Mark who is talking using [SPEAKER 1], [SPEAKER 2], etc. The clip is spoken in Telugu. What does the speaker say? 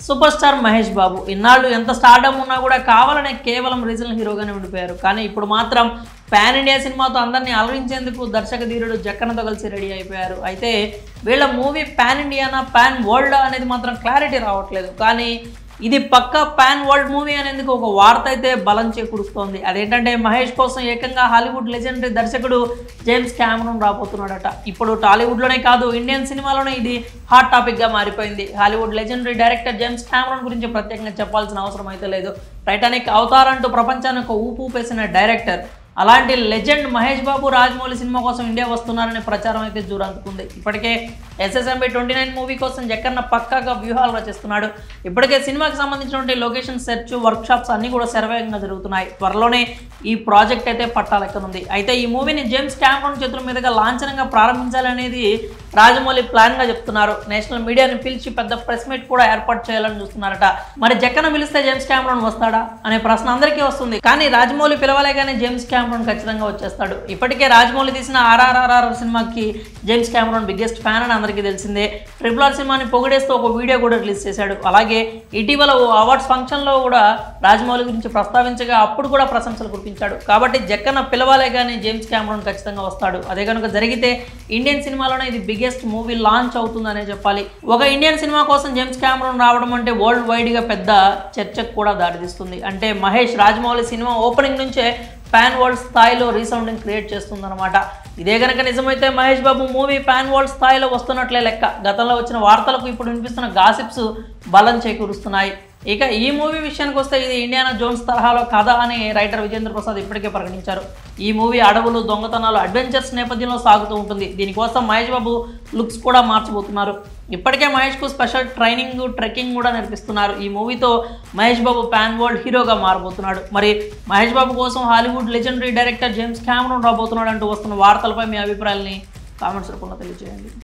[SPEAKER 1] సూపర్ స్టార్ మహేష్ బాబు ఇన్నాళ్ళు ఎంత స్టార్డమ్ ఉన్నా కూడా కావాలనే కేవలం రీజనల్ హీరోగానే ఉండిపోయారు. కానీ ఇప్పుడు మాత్రం పాన్ ఇండియా సినిమాతో అందరినీ అలరించేందుకు దర్శక ధీరుడు జక్కన్నతో కలిసి రెడీ అయిపోయారు. అయితే వీళ్ళ movie pan Indiana pan world అనేది మాత్రం క్లారిటీ రావట్లేదు. కానీ ఇది పక్కా పాన్ వరల్డ్ మూవీ అనేందుకు ఒక వార్త అయితే బలం చేకూరుస్తోంది. అదేంటంటే మహేష్ కోసం ఏకంగా హాలీవుడ్ లెజెండరీ దర్శకుడు జేమ్స్ క్యామరూన్ రాబోతున్నాడట. ఇప్పుడు టాలీవుడ్లోనే కాదు ఇండియన్ సినిమాలోనే ఇది హాట్ టాపిక్గా మారిపోయింది. Hollywood legendary director James Cameron గురించి ప్రత్యేకంగా చెప్పాల్సిన అవసరం అయితే లేదు. టైటానిక్ అవతార్ అంటూ ప్రపంచానికి ఒక ఊపు ఊపేసిన డైరెక్టర్. అలాంటి లెజెండ్ మహేష్ బాబు రాజమౌళి సినిమా కోసం ఇండియా వస్తున్నారనే ప్రచారం అయితే జోరందుకుంది. ఇప్పటికే SSMB 29 మూవీ కోసం జక్కన్న పక్కాగా వ్యూహాలు రచిస్తున్నాడు. ఇప్పటికే సినిమాకి సంబంధించినటువంటి లొకేషన్ సెర్చ్ వర్క్షాప్స్ అన్నీ కూడా శరవేగంగా జరుగుతున్నాయి. త్వరలోనే ఈ ప్రాజెక్ట్ అయితే పట్టాలెక్కనుంది. అయితే ఈ మూవీని జేమ్స్ క్యామరూన్ చేతుల మీదుగా లాంఛనంగా ప్రారంభించాలనేది రాజమౌళి ప్లాన్గా చెప్తున్నారు. నేషనల్ మీడియాని పిలిచి పెద్ద ప్రెస్ మీట్ కూడా ఏర్పాటు చేయాలని చూస్తున్నారట. మరి జక్కన్న పిలిస్తే జేమ్స్ క్యామరూన్ వస్తాడా అనే ప్రశ్న అందరికీ వస్తుంది. కానీ రాజమౌళి పిలవలేగానే జేమ్స్ క్యామరూన్ ఖచ్చితంగా వచ్చేస్తాడు. ఇప్పటికే రాజమౌళి తీసిన RRR సినిమాకి జేమ్స్ క్యామరూన్ బిగ్గెస్ట్ ఫ్యాన్ అని అందరికీ తెలిసిందే. RRR సినిమాని పొగిడేస్తూ ఒక వీడియో కూడా రిలీజ్ చేశాడు. అలాగే ఇటీవల ఓ అవార్డ్స్ ఫంక్షన్లో కూడా రాజమౌళి గురించి ప్రస్తావించగా అప్పుడు కూడా ప్రశంసలు కురిపించాడు. కాబట్టి జక్కన్న పిలవాలే కానీ జేమ్స్ క్యామరూన్ ఖచ్చితంగా వస్తాడు. అదే కనుక జరిగితే ఇండియన్ సినిమాలోనే ఇది బిగ్గెస్ట్ మూవీ లాంచ్ అవుతుందనే చెప్పాలి. ఒక ఇండియన్ సినిమా కోసం జేమ్స్ క్యామరూన్ రావడం అంటే వరల్డ్ వైడ్గా పెద్ద చర్చకు కూడా దారితీస్తుంది. అంటే మహేష్ రాజమౌళి సినిమా ఓపెనింగ్ నుంచే పాన్ వరల్డ్ స్థాయిలో రీసౌండింగ్ క్రియేట్ చేస్తుందన్నమాట. ఇదే కనుక నిజమైతే Mahesh Babu movie pan world స్థాయిలో వస్తున్నట్లే లెక్క. గతంలో వచ్చిన వార్తలకు ఇప్పుడు వినిపిస్తున్న గాసిప్స్ బలం చేకూరుస్తున్నాయి. ఇక ఈ మూవీ విషయానికి వస్తే ఇది ఇండియానా జోన్స్ తరహాలో కథ అని రైటర్ విజేంద్ర ప్రసాద్ ఇప్పటికే ప్రకటించారు. ఈ మూవీ అడవులు, దొంగతనాలు, అడ్వెంచర్స్ నేపథ్యంలో సాగుతూ ఉంటుంది. దీనికోసం మహేష్ బాబు లుక్స్ కూడా మార్చబోతున్నారు. ఇప్పటికే మహేష్కు స్పెషల్ ట్రైనింగ్, ట్రెక్కింగ్ కూడా నేర్పిస్తున్నారు. ఈ మూవీతో మహేష్ బాబు పాన్ వరల్డ్ హీరోగా మారబోతున్నాడు. మరి మహేష్ బాబు కోసం Hollywood legendary director James Cameron రాబోతున్నాడు అంటూ వస్తున్న వార్తలపై మీ అభిప్రాయాలని కామెంట్స్ రూపంలో తెలియజేయండి.